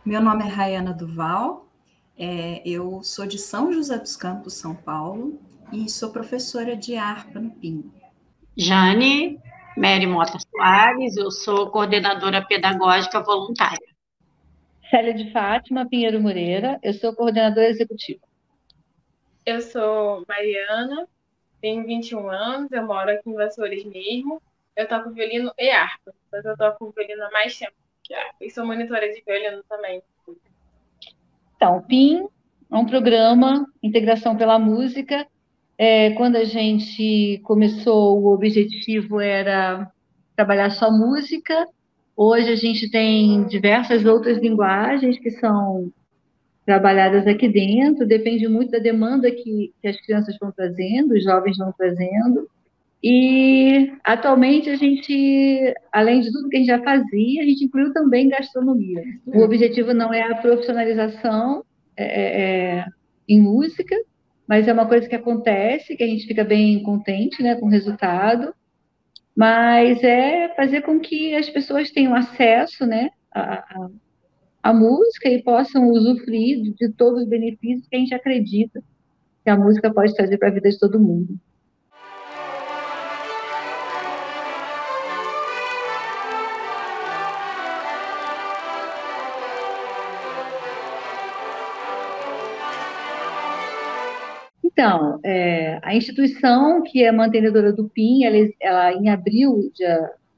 Meu nome é Rayana Duval, eu sou de São José dos Campos, São Paulo, e sou professora de harpa no PIN. Jane Mary Mota Soares, eu sou coordenadora pedagógica voluntária. Célia de Fátima Pinheiro Moreira, eu sou coordenadora executiva. Eu sou Mariana, tenho 21 anos, eu moro aqui em Vassouras mesmo. Eu toco violino e harpa, mas eu toco violino há mais tempo que harpa. E sou monitora de violino também. Então, o PIN é um programa Integração pela Música. Quando a gente começou, o objetivo era trabalhar só música. Hoje a gente tem diversas outras linguagens que são trabalhadas aqui dentro, depende muito da demanda que as crianças vão trazendo, os jovens vão trazendo. E atualmente a gente, além de tudo que a gente já fazia, a gente incluiu também gastronomia. O objetivo não é a profissionalização em música, mas é uma coisa que acontece, que a gente fica bem contente, né, com o resultado, mas é fazer com que as pessoas tenham acesso, né, à música e possam usufruir de todos os benefícios que a gente acredita que a música pode trazer para a vida de todo mundo. Então, a instituição que é mantenedora do PIN, ela em abril,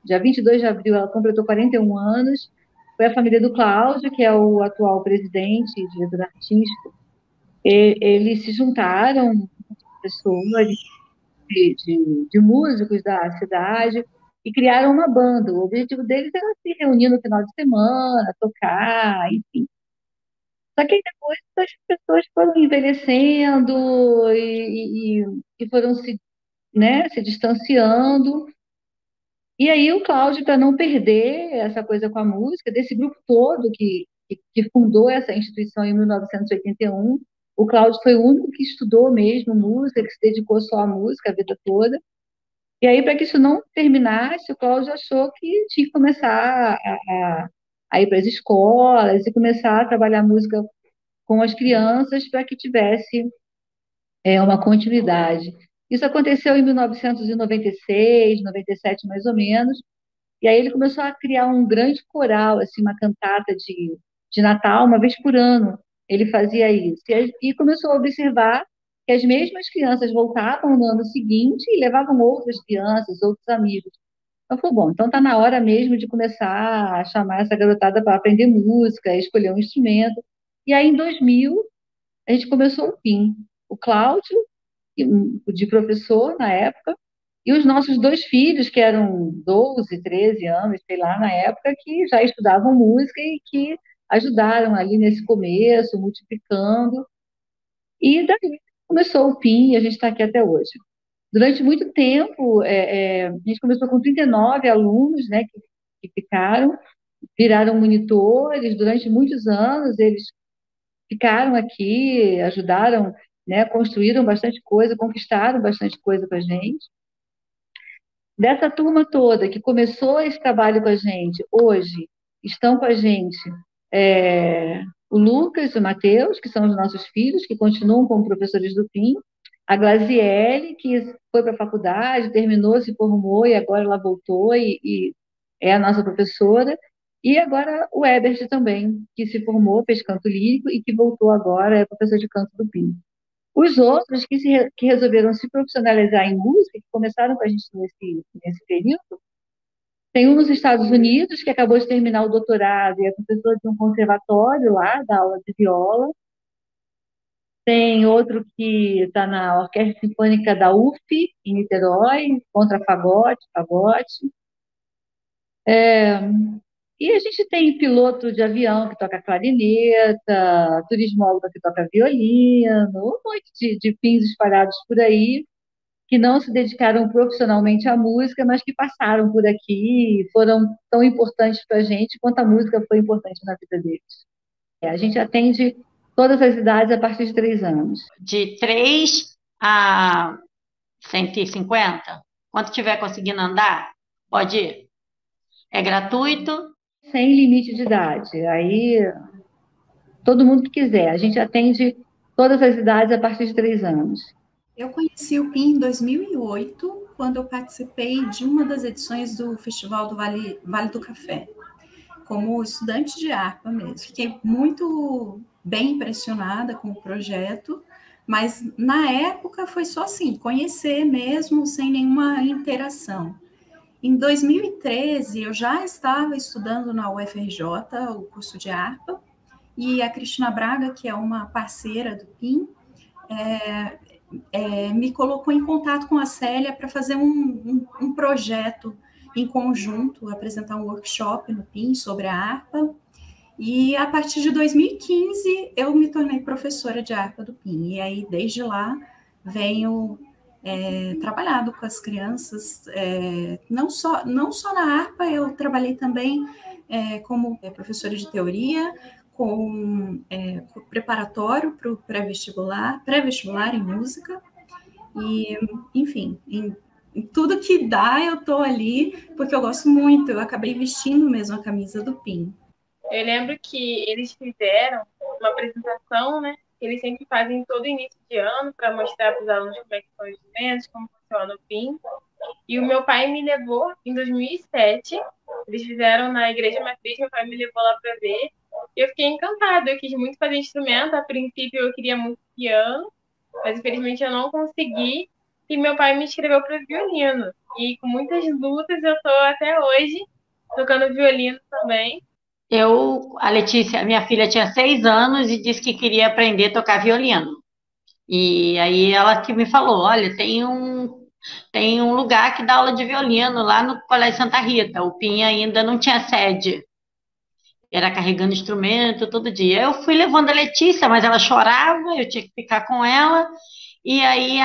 dia 22 de abril, ela completou 41 anos. Foi a família do Cláudio, que é o atual presidente e diretor artístico. Eles se juntaram, pessoas de músicos da cidade, e criaram uma banda. O objetivo deles era se reunir no final de semana, tocar, enfim. Só que aí depois as pessoas foram envelhecendo e foram se distanciando. E aí o Cláudio, para não perder essa coisa com a música, desse grupo todo que fundou essa instituição em 1981, o Cláudio foi o único que estudou mesmo música, que se dedicou só à música a vida toda. E aí, para que isso não terminasse, o Cláudio achou que tinha que começar a ir para as escolas e começar a trabalhar música com as crianças para que tivesse uma continuidade. Isso aconteceu em 1996, 97 mais ou menos, e aí ele começou a criar um grande coral, assim, uma cantata de Natal, uma vez por ano. Ele fazia isso. E começou a observar que as mesmas crianças voltavam no ano seguinte e levavam outras crianças, outros amigos. Então, falou, bom, então está na hora mesmo de começar a chamar essa garotada para aprender música, escolher um instrumento. E aí, em 2000, a gente começou o PIN. O Cláudio, de professor na época, e os nossos dois filhos, que eram 12, 13 anos, sei lá, na época, que já estudavam música e que ajudaram ali nesse começo, multiplicando. E daí começou o PIN e a gente está aqui até hoje. Durante muito tempo, a gente começou com 39 alunos, né, que ficaram, viraram monitores. Durante muitos anos, eles ficaram aqui, ajudaram, né, construíram bastante coisa, conquistaram bastante coisa com a gente. Dessa turma toda que começou esse trabalho com a gente, hoje estão com a gente o Lucas e o Matheus, que são os nossos filhos, que continuam como professores do PIN, a Glaziele, que foi para a faculdade, terminou, se formou e agora ela voltou e é a nossa professora, e agora o Ebert também, que se formou, fez canto lírico e que voltou agora, é professor de canto do PIN. Os outros que resolveram se profissionalizar em música, que começaram com a gente nesse período, tem um nos Estados Unidos, que acabou de terminar o doutorado e é professor de um conservatório lá, da aula de viola. Tem outro que está na Orquestra Sinfônica da UF, em Niterói, contrafagote, fagote. E a gente tem piloto de avião que toca clarineta, turismóloga que toca violino, um monte de pins espalhados por aí, que não se dedicaram profissionalmente à música, mas que passaram por aqui e foram tão importantes para a gente quanto a música foi importante na vida deles. A gente atende todas as idades a partir de 3 anos. De 3 a 150, quando estiver conseguindo andar, pode ir. É gratuito. Sem limite de idade. Aí todo mundo que quiser. A gente atende todas as idades a partir de 3 anos. Eu conheci o PIN em 2008, quando eu participei de uma das edições do Festival do Vale do Café, como estudante de harpa mesmo. Fiquei muito bem impressionada com o projeto, mas na época foi só assim, conhecer mesmo, sem nenhuma interação. Em 2013, eu já estava estudando na UFRJ, o curso de harpa, e a Cristina Braga, que é uma parceira do PIN, me colocou em contato com a Célia para fazer um projeto em conjunto, apresentar um workshop no PIN sobre a harpa. E a partir de 2015, eu me tornei professora de harpa do PIN. E aí, desde lá, venho trabalhado com as crianças, não só na harpa, eu trabalhei também como professora de teoria, com preparatório para o pré-vestibular em música, e, enfim, em tudo que dá eu estou ali, porque eu gosto muito, eu acabei vestindo mesmo a camisa do PIN. Eu lembro que eles fizeram uma apresentação, né? Eles sempre fazem todo início de ano para mostrar para os alunos como é que são os eventos, como funciona o PIN. E o meu pai me levou em 2007. Eles fizeram na Igreja Matriz, meu pai me levou lá para ver. E eu fiquei encantada. Eu quis muito fazer instrumento. A princípio, eu queria muito piano, mas infelizmente eu não consegui. E meu pai me inscreveu para violino. E com muitas lutas, eu estou até hoje tocando violino também. A Letícia, minha filha tinha 6 anos e disse que queria aprender a tocar violino. E aí ela que me falou, olha, tem um lugar que dá aula de violino lá no Colégio Santa Rita. O PIN ainda não tinha sede. Era carregando instrumento todo dia. Eu fui levando a Letícia, mas ela chorava, eu tinha que ficar com ela. E aí,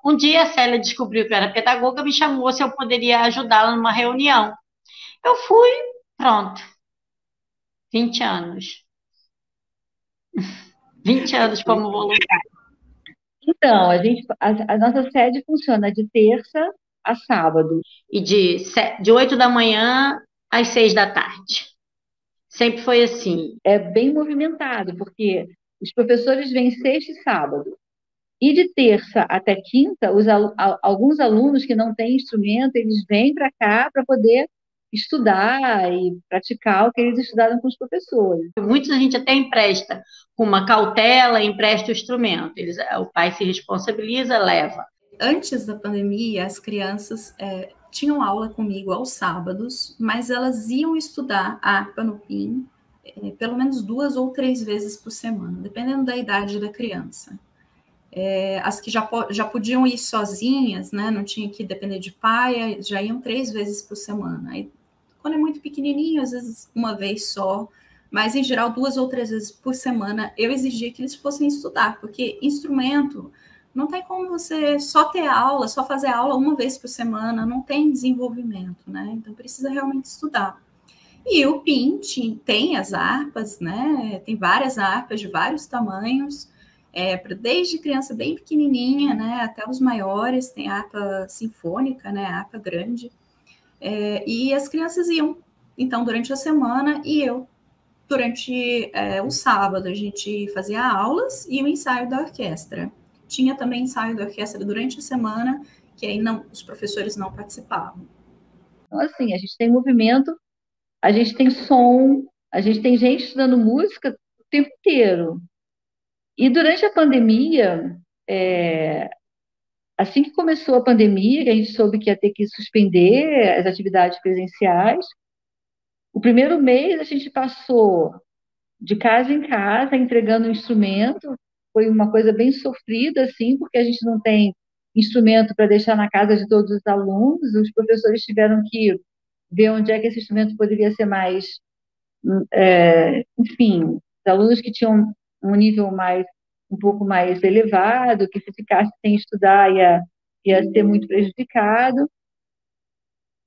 um dia a Célia descobriu que eu era pedagoga, me chamou se eu poderia ajudá-la numa reunião. Eu fui, pronto. 20 anos. 20 anos como voluntária. Então, a nossa sede funciona de terça a sábado. E de 8 da manhã às 6 da tarde. Sempre foi assim. É bem movimentado, porque os professores vêm sexta e sábado. E de terça até quinta, alguns alunos que não têm instrumento, eles vêm para cá para poder estudar e praticar o que eles estudaram com os professores. Muita gente até empresta com uma cautela, empresta o instrumento. O pai se responsabiliza, leva. Antes da pandemia, as crianças tinham aula comigo aos sábados, mas elas iam estudar harpa no PIN pelo menos 2 ou 3 vezes por semana, dependendo da idade da criança. As que já podiam ir sozinhas, né, não tinha que depender de pai, já iam 3 vezes por semana. Aí, quando é muito pequenininho, às vezes uma vez só, mas em geral 2 ou 3 vezes por semana, eu exigia que eles fossem estudar, porque instrumento não tem como você só ter aula, só fazer aula uma vez por semana, não tem desenvolvimento, né? Então precisa realmente estudar. E o PIN tem as harpas, né? Tem várias harpas de vários tamanhos, desde criança bem pequenininha, né, até os maiores, tem a harpa sinfônica, né, a harpa grande, e as crianças iam, então, durante a semana, e eu, durante o sábado, a gente fazia aulas e o ensaio da orquestra. Tinha também ensaio da orquestra durante a semana, que aí os professores não participavam. Então, assim, a gente tem movimento, a gente tem som, a gente tem gente estudando música o tempo inteiro. E durante a pandemia, assim que começou a pandemia, que a gente soube que ia ter que suspender as atividades presenciais, o primeiro mês a gente passou de casa em casa, entregando um instrumento. Foi uma coisa bem sofrida, assim, porque a gente não tem instrumento para deixar na casa de todos os alunos. Os professores tiveram que ver onde é que esse instrumento poderia ser mais... enfim, os alunos que tinham um nível um pouco mais elevado, que se ficasse sem estudar ia ser muito prejudicado.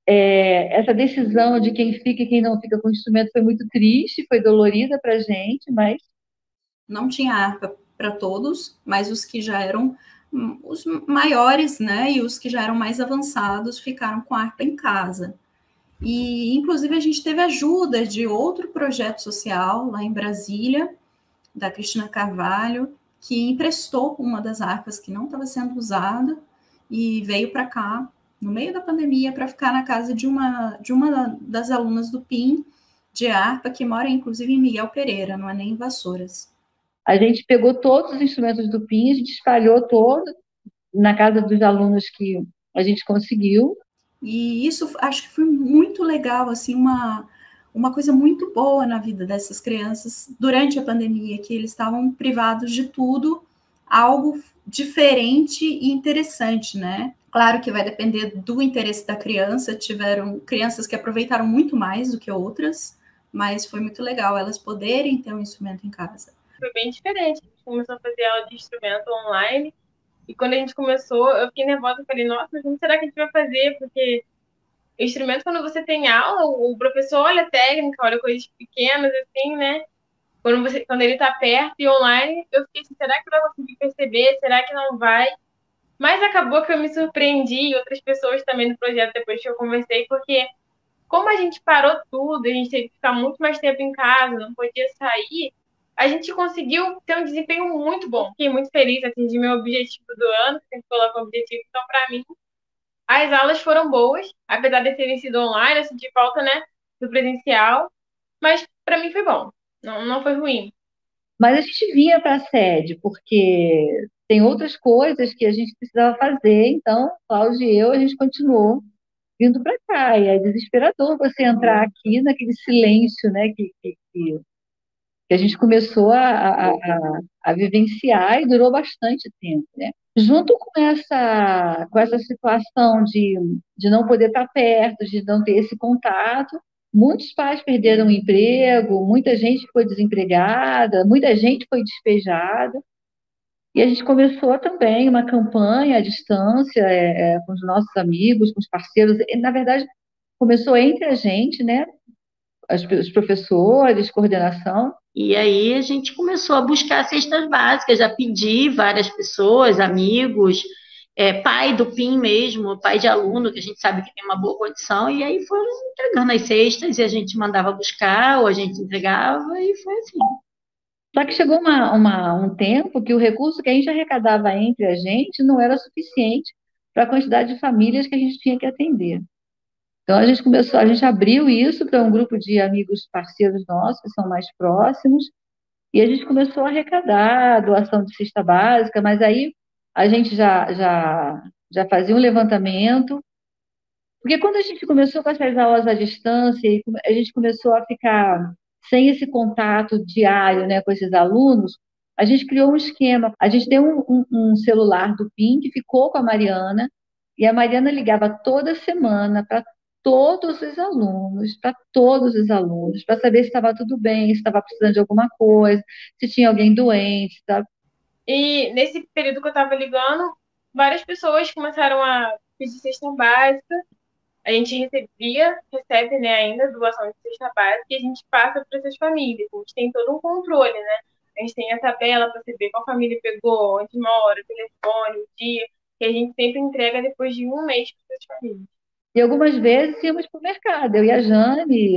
Essa decisão de quem fica e quem não fica com o instrumento foi muito triste, foi dolorida para a gente, mas... Não tinha harpa para todos, mas os que já eram os maiores, né, e os que já eram mais avançados ficaram com a harpa em casa. E, inclusive, a gente teve ajuda de outro projeto social lá em Brasília, da Cristina Carvalho, que emprestou uma das harpas que não estava sendo usada e veio para cá, no meio da pandemia, para ficar na casa de uma das alunas do PIN de harpa, que mora, inclusive, em Miguel Pereira, não é nem em Vassouras. A gente pegou todos os instrumentos do PIN, a gente espalhou todo na casa dos alunos que a gente conseguiu. E isso acho que foi muito legal, assim, uma coisa muito boa na vida dessas crianças durante a pandemia, que eles estavam privados de tudo, algo diferente e interessante, né? Claro que vai depender do interesse da criança, tiveram crianças que aproveitaram muito mais do que outras, mas foi muito legal elas poderem ter um instrumento em casa. Foi bem diferente, a gente começou a fazer aula de instrumento online, e quando a gente começou, eu fiquei nervosa, eu falei, nossa, como será que a gente vai fazer? Porque o instrumento, quando você tem aula, o professor olha a técnica, olha coisas pequenas, assim, né? Quando ele tá perto e online, eu fiquei assim, será que vai conseguir perceber? Será que não vai? Mas acabou que eu me surpreendi, e outras pessoas também no projeto, depois que eu conversei, porque como a gente parou tudo, a gente teve que ficar muito mais tempo em casa, não podia sair, a gente conseguiu ter um desempenho muito bom. Fiquei muito feliz, atingi meu objetivo do ano, sempre coloco um objetivo, então, para mim, as aulas foram boas, apesar de terem sido online, eu senti falta, né, do presencial, mas para mim foi bom, não foi ruim. Mas a gente vinha para a sede, porque tem outras coisas que a gente precisava fazer, então, Cláudio e eu, a gente continuou vindo para cá, e é desesperador você entrar aqui naquele silêncio, né, que a gente começou a vivenciar e durou bastante tempo, né? Junto com essa situação de não poder estar perto, de não ter esse contato, muitos pais perderam o emprego, muita gente foi desempregada, muita gente foi despejada, e a gente começou também uma campanha à distância, com os nossos amigos, com os parceiros, e, na verdade, começou entre a gente, né? Os professores, coordenação. E aí a gente começou a buscar cestas básicas, a pedir várias pessoas, amigos, pai do PIN mesmo, pai de aluno, que a gente sabe que tem uma boa condição, e aí foram entregando as cestas e a gente mandava buscar, ou a gente entregava, e foi assim. Só que chegou um tempo que o recurso que a gente arrecadava entre a gente não era suficiente para a quantidade de famílias que a gente tinha que atender. Então a gente abriu isso para um grupo de amigos parceiros nossos, que são mais próximos, e a gente começou a arrecadar doação de cesta básica, mas aí a gente já fazia um levantamento, porque quando a gente começou com essas aulas à distância, e a gente começou a ficar sem esse contato diário, né, com esses alunos, a gente criou um esquema. A gente tem um celular do PIN que ficou com a Mariana, e a Mariana ligava toda semana para todos os alunos, para saber se estava tudo bem, se estava precisando de alguma coisa, se tinha alguém doente, tá? E nesse período que eu estava ligando, várias pessoas começaram a pedir cesta básica. A gente recebe, né, ainda doação de cesta básica, e a gente passa para essas famílias. A gente tem todo um controle, né? A gente tem a tabela para saber qual família pegou, onde mora, o telefone, o dia, que a gente sempre entrega depois de um mês para essas famílias. E algumas vezes íamos para o mercado, eu e a Jane,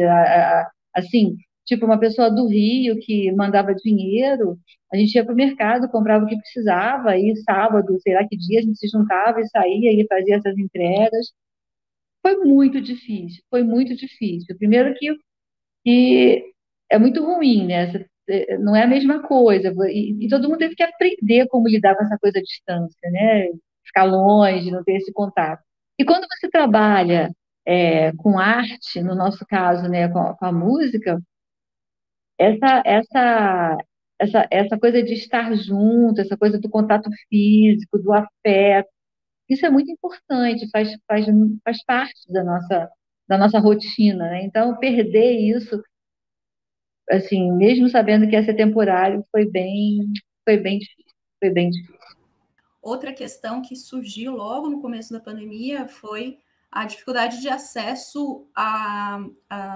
assim, tipo uma pessoa do Rio que mandava dinheiro, a gente ia para o mercado, comprava o que precisava, e sábado, sei lá que dia, a gente se juntava e saía e fazia essas entregas. Foi muito difícil, foi muito difícil. Primeiro que é muito ruim, né? Não é a mesma coisa, e todo mundo teve que aprender como lidar com essa coisa à distância, né? Ficar longe, não ter esse contato. E quando você trabalha com arte, no nosso caso, né, com a música, essa, essa, essa coisa de estar junto, essa coisa do contato físico, do afeto, isso é muito importante, faz parte da nossa rotina, né? Então, perder isso, assim, mesmo sabendo que ia ser temporário, foi bem difícil, foi bem difícil. Outra questão que surgiu logo no começo da pandemia foi a dificuldade de acesso a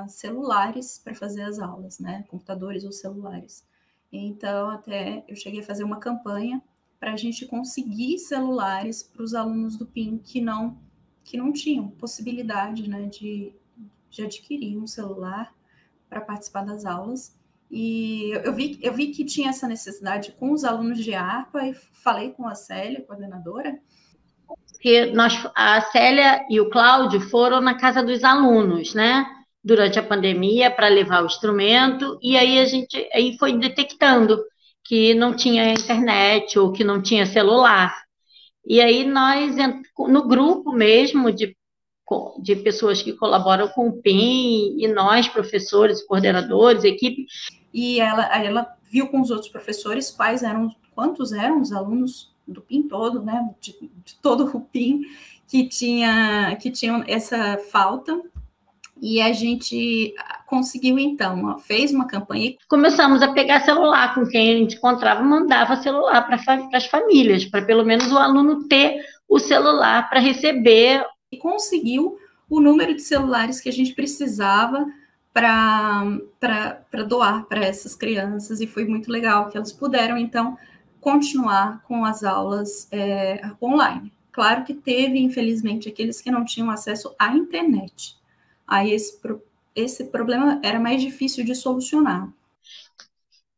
celulares para fazer as aulas, né? Computadores ou celulares. Então, até eu cheguei a fazer uma campanha para a gente conseguir celulares para os alunos do PIN que não tinham possibilidade, né, de adquirir um celular para participar das aulas. E eu vi que tinha essa necessidade com os alunos de harpa e falei com a Célia, coordenadora. Porque a Célia e o Cláudio foram na casa dos alunos, né? Durante a pandemia para levar o instrumento, e aí a gente aí foi detectando que não tinha internet ou que não tinha celular. E aí nós, no grupo mesmo de pessoas que colaboram com o PIN, e nós, professores, coordenadores, equipe. E ela viu com os outros professores quantos eram os alunos do PIN todo, né? De todo o PIN que tinham essa falta. E a gente conseguiu, então, fez uma campanha. Começamos a pegar celular com quem a gente encontrava, mandava celular para as famílias, para pelo menos o aluno ter o celular para receber. E conseguiu o número de celulares que a gente precisava para doar para essas crianças, e foi muito legal que elas puderam, então, continuar com as aulas online. Claro que teve, infelizmente, aqueles que não tinham acesso à internet. Aí esse problema era mais difícil de solucionar.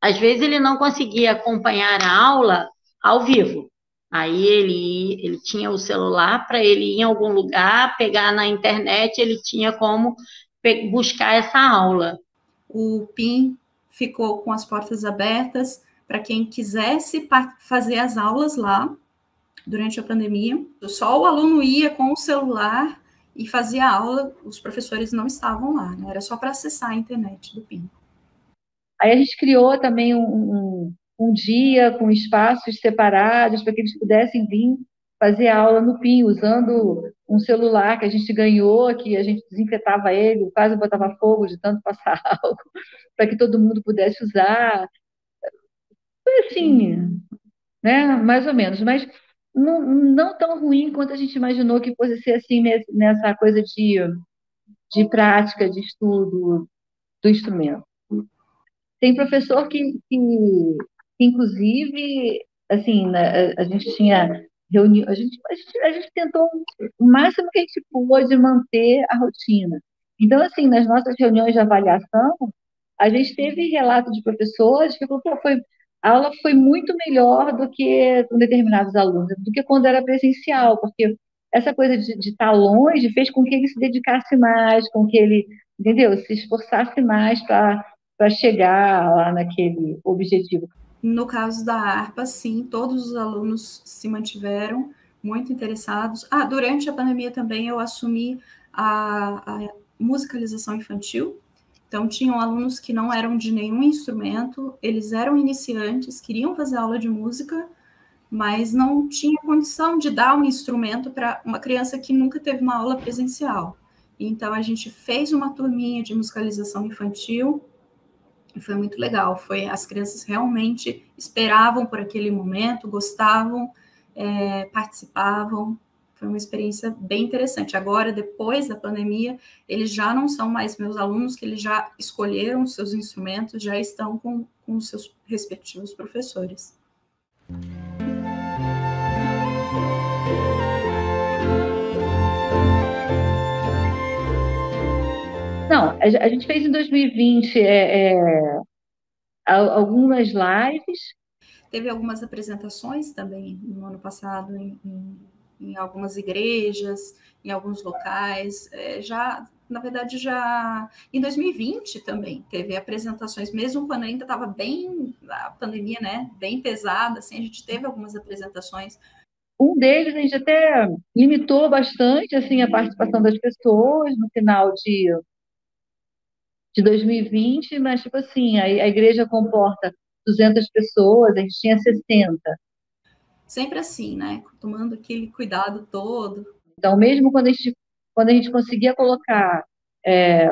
Às vezes ele não conseguia acompanhar a aula ao vivo. Aí ele tinha o celular para ele ir em algum lugar, pegar na internet, ele tinha como buscar essa aula. O PIN ficou com as portas abertas para quem quisesse fazer as aulas lá durante a pandemia. Só o aluno ia com o celular e fazia aula, os professores não estavam lá, né? Era só para acessar a internet do PIN. Aí a gente criou também um dia com espaços separados para que eles pudessem vir fazer aula no PIN, usando um celular que a gente ganhou, que a gente desinfetava ele, quase botava fogo de tanto passar álcool, para que todo mundo pudesse usar. Foi assim, né? Mais ou menos, mas não tão ruim quanto a gente imaginou que fosse ser assim nessa coisa de prática, de estudo do instrumento. Tem professor que inclusive, assim, né, a gente tinha reunião, a gente tentou o máximo que a gente pôde manter a rotina. Então, assim, nas nossas reuniões de avaliação, a gente teve relato de professores que falou, a aula foi muito melhor do que com determinados alunos, do que quando era presencial, porque essa coisa de estar longe fez com que ele se dedicasse mais, com que ele, entendeu, se esforçasse mais para chegar lá naquele objetivo. No caso da harpa, sim, todos os alunos se mantiveram muito interessados. Durante a pandemia também eu assumi a musicalização infantil. Então, tinham alunos que não eram de nenhum instrumento, eles eram iniciantes, queriam fazer aula de música, mas não tinha condição de dar um instrumento para uma criança que nunca teve uma aula presencial. Então, a gente fez uma turminha de musicalização infantil, e foi muito legal. As crianças realmente esperavam por aquele momento, gostavam, participavam. Foi uma experiência bem interessante. Agora, depois da pandemia, eles já não são mais meus alunos, que eles já escolheram os seus instrumentos, já estão com os seus respectivos professores. Não, a gente fez em 2020 algumas lives. Teve algumas apresentações também no ano passado em algumas igrejas, em alguns locais. Na verdade, já em 2020 também teve apresentações, mesmo quando ainda estava bem, a pandemia, né, bem pesada, assim, a gente teve algumas apresentações. Um deles a gente até limitou bastante assim, a participação das pessoas no final de 2020, mas, tipo assim, a igreja comporta 200 pessoas, a gente tinha 60. Sempre assim, né? Tomando aquele cuidado todo. Então, mesmo quando a gente conseguia colocar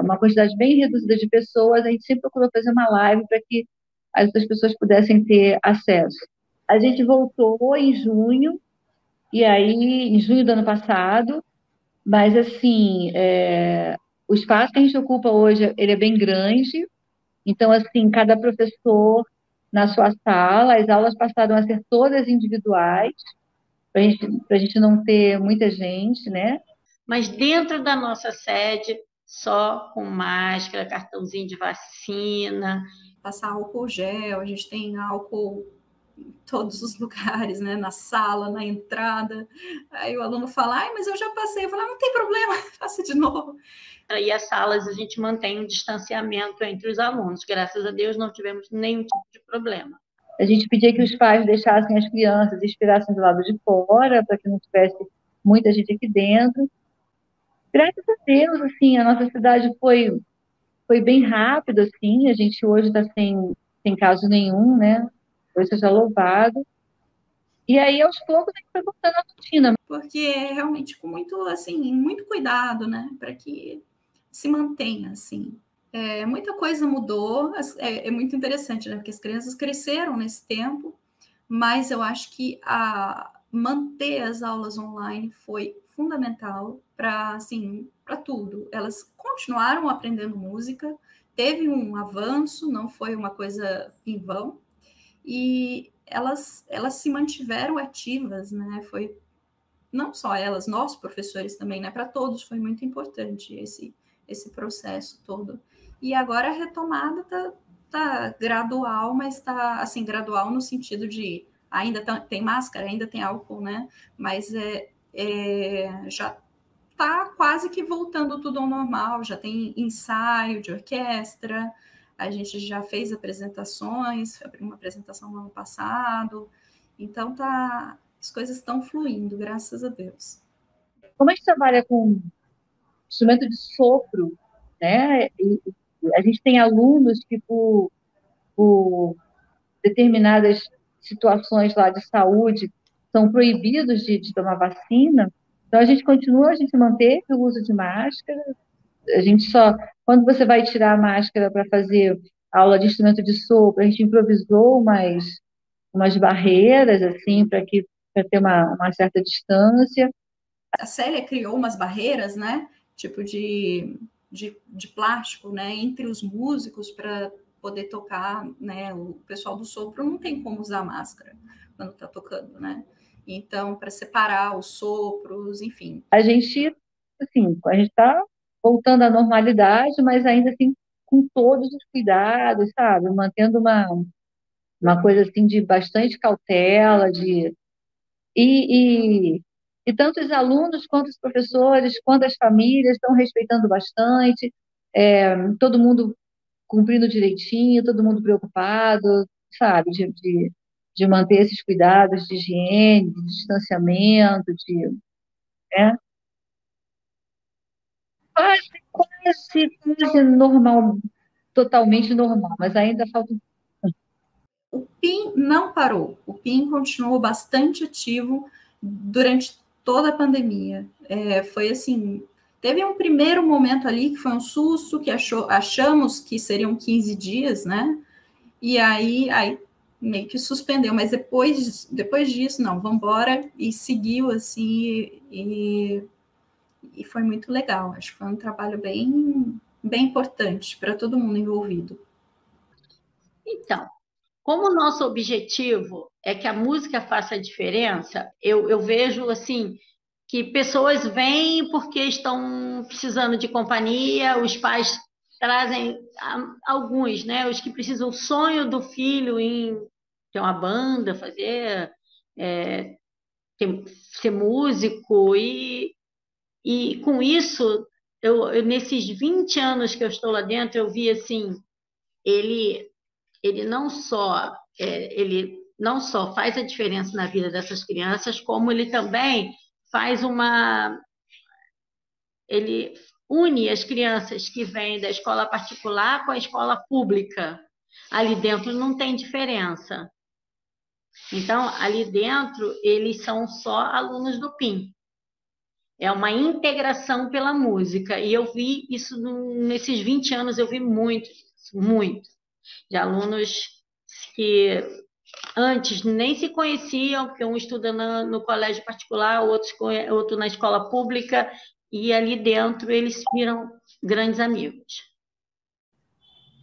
uma quantidade bem reduzida de pessoas, a gente sempre procurou fazer uma live para que as outras pessoas pudessem ter acesso. A gente voltou em junho, e aí, em junho do ano passado, mas, assim, o espaço que a gente ocupa hoje, ele é bem grande. Então, assim, cada professor na sua sala, as aulas passaram a ser todas individuais, para a gente não ter muita gente, né? Mas dentro da nossa sede, só com máscara, cartãozinho de vacina, passar álcool gel, a gente tem álcool em todos os lugares, né? Na sala, na entrada. Aí o aluno fala, ai, mas eu já passei. Eu falo, não tem problema, faça de novo. E as salas, a gente mantém um distanciamento entre os alunos. Graças a Deus, não tivemos nenhum tipo de problema. A gente pedia que os pais deixassem as crianças e esperassem do lado de fora, para que não tivesse muita gente aqui dentro. Graças a Deus, assim, a nossa cidade foi bem rápido, assim, a gente hoje está sem caso nenhum, né? Deus seja louvado. E aí, aos poucos, a gente foi voltando à rotina. Porque é realmente com muito, assim, muito cuidado, né? Para que se mantenha, assim. Muita coisa mudou, é muito interessante, né? Porque as crianças cresceram nesse tempo, mas eu acho que manter as aulas online foi fundamental para, assim, para tudo. Elas continuaram aprendendo música, teve um avanço, não foi uma coisa em vão, e elas se mantiveram ativas, né? Foi não só elas, nós professores também, né? Para todos foi muito importante esse processo todo. E agora a retomada tá gradual, mas está assim gradual no sentido de ainda tem máscara, ainda tem álcool, né? Mas já está quase que voltando tudo ao normal, já tem ensaio de orquestra, a gente já fez apresentações, abriu uma apresentação no ano passado, então as coisas estão fluindo, graças a Deus. Como a gente trabalha com instrumento de sopro, né? E a gente tem alunos que por determinadas situações lá de saúde são proibidos de tomar vacina, então a gente manteve o uso de máscara, a gente só, quando você vai tirar a máscara para fazer aula de instrumento de sopro, a gente improvisou umas barreiras, assim, para ter uma certa distância. A Célia criou umas barreiras, né, tipo de plástico, né, entre os músicos para poder tocar, né, o pessoal do sopro não tem como usar máscara quando está tocando, né, então, para separar os sopros, enfim. A gente está voltando à normalidade, mas ainda assim com todos os cuidados, sabe, mantendo uma coisa assim de bastante cautela, e, e, e tanto os alunos quanto os professores, quanto as famílias estão respeitando bastante, todo mundo cumprindo direitinho, todo mundo preocupado, sabe, de manter esses cuidados de higiene, de distanciamento, né? Quase normal, totalmente normal, mas ainda falta. O PIN não parou, o PIN continuou bastante ativo durante toda a pandemia. Foi assim, teve um primeiro momento ali que foi um susto, que achamos que seriam 15 dias, né? E aí meio que suspendeu, mas depois disso, não, vamos embora, e seguiu assim, e foi muito legal. Acho que foi um trabalho bem, bem importante para todo mundo envolvido. Então, como o nosso objetivo é que a música faça a diferença, eu vejo assim que pessoas vêm porque estão precisando de companhia, os pais trazem alguns, né? Os que precisam, o sonho do filho em ter uma banda, fazer, ser músico, e com isso, nesses 20 anos que eu estou lá dentro, eu vi assim, ele não só faz a diferença na vida dessas crianças, como ele também faz ele une as crianças que vêm da escola particular com a escola pública. Ali dentro não tem diferença. Então, ali dentro, eles são só alunos do PIN. É uma integração pela música. E eu vi isso nesses 20 anos, eu vi muito, muito, de alunos que antes nem se conheciam, porque um estuda no colégio particular, outro na escola pública, e ali dentro eles viram grandes amigos.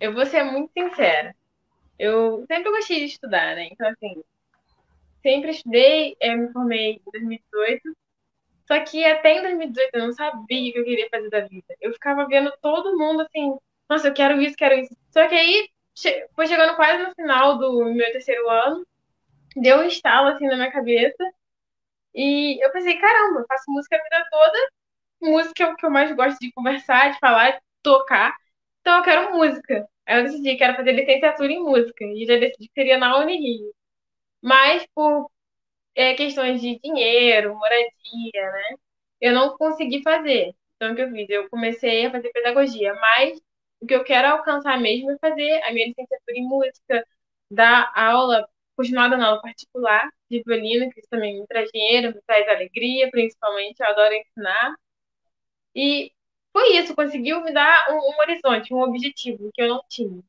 Eu vou ser muito sincera. Eu sempre gostei de estudar, né? Então, assim, sempre estudei, eu me formei em 2018. Só que até em 2018 eu não sabia o que eu queria fazer da vida. Eu ficava vendo todo mundo assim, nossa, eu quero isso, quero isso. Só que aí foi chegando quase no final do meu terceiro ano, deu um estalo assim na minha cabeça. E eu pensei, caramba, eu faço música a vida toda, música é o que eu mais gosto de conversar, de falar, de tocar. Então eu quero música. Aí eu decidi que era fazer licenciatura em música. E já decidi que seria na Unirio. Mas por questões de dinheiro, moradia, né? Eu não consegui fazer. Então o que eu fiz? Eu comecei a fazer pedagogia. Mas o que eu quero alcançar mesmo é fazer a minha licenciatura em música, dar aula, continuar dando aula particular de violino, que isso também me traz dinheiro, me traz alegria, principalmente. Eu adoro ensinar. E foi isso, conseguiu me dar um horizonte, um objetivo que eu não tinha.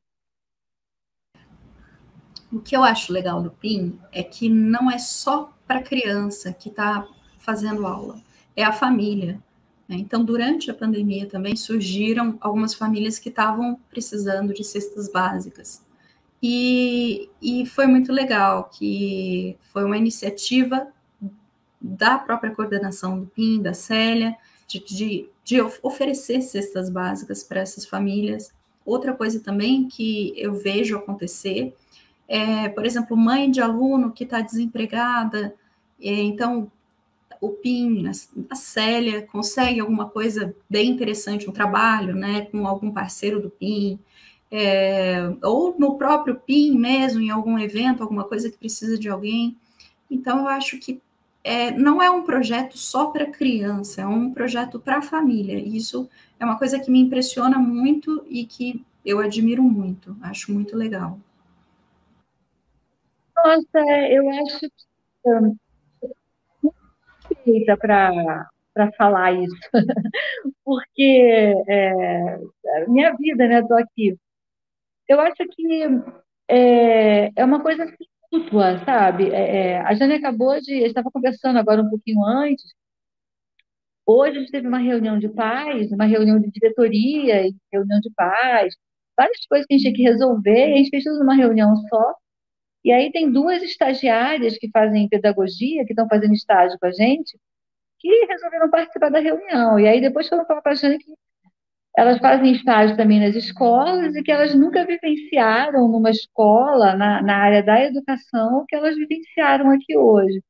O que eu acho legal do PIN é que não é só para criança que está fazendo aula, é a família. Né? Então, durante a pandemia também surgiram algumas famílias que estavam precisando de cestas básicas. E foi muito legal, que foi uma iniciativa da própria coordenação do PIN, da Célia, de oferecer cestas básicas para essas famílias. Outra coisa também que eu vejo acontecer por exemplo, mãe de aluno que está desempregada, então o PIN, a Célia, consegue alguma coisa bem interessante, um trabalho, né, com algum parceiro do PIN, ou no próprio PIN mesmo, em algum evento, alguma coisa que precisa de alguém. Então, eu acho que não é um projeto só para criança, é um projeto para a família. E isso é uma coisa que me impressiona muito e que eu admiro muito, acho muito legal. Nossa, eu acho que feita para falar isso, porque minha vida, né? Estou aqui. Eu acho que é uma coisa assim, mútua, sabe? A Jane acabou de. Estava conversando agora um pouquinho antes. Hoje a gente teve uma reunião de pais, uma reunião de diretoria, e reunião de pais, várias coisas que a gente tinha que resolver, e a gente fez tudo numa reunião só. E aí tem duas estagiárias que fazem pedagogia, que estão fazendo estágio com a gente, que resolveram participar da reunião. E aí depois foram falar para a gente que elas fazem estágio também nas escolas e que elas nunca vivenciaram numa escola, na área da educação, o que elas vivenciaram aqui hoje.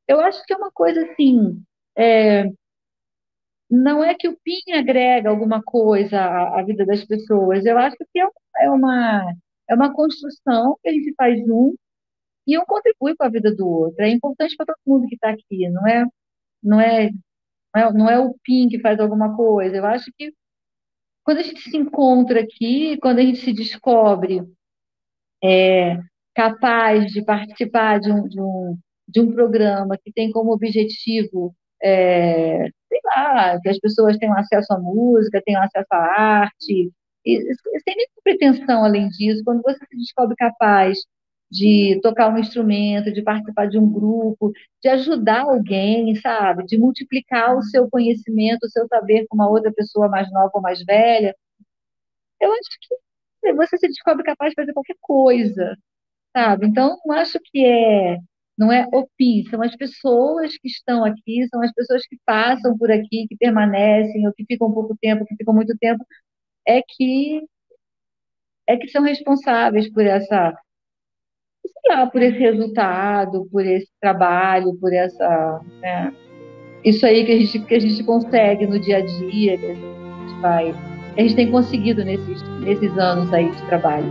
Eu acho que é uma coisa assim, não é que o PIN agrega alguma coisa à vida das pessoas, eu acho que é uma, é uma construção que a gente faz junto e um contribui com a vida do outro. É importante para todo mundo que está aqui, não é, não é o PIN que faz alguma coisa. Eu acho que quando a gente se encontra aqui, quando a gente se descobre capaz de participar de um programa que tem como objetivo, sei lá, que as pessoas tenham acesso à música, tenham acesso à arte, sem nenhuma pretensão além disso, quando você se descobre capaz de tocar um instrumento, de participar de um grupo, de ajudar alguém, sabe? De multiplicar o seu conhecimento, o seu saber com uma outra pessoa mais nova ou mais velha, eu acho que você se descobre capaz de fazer qualquer coisa, sabe? Então, não acho que não é o PIN, são as pessoas que estão aqui, são as pessoas que passam por aqui, que permanecem, ou que ficam pouco tempo, que ficam muito tempo, é que, é que são responsáveis por essa, sei lá, por esse resultado, por esse trabalho, por essa, né? Isso aí que a gente consegue no dia a dia, que a gente tem conseguido nesses anos aí de trabalho.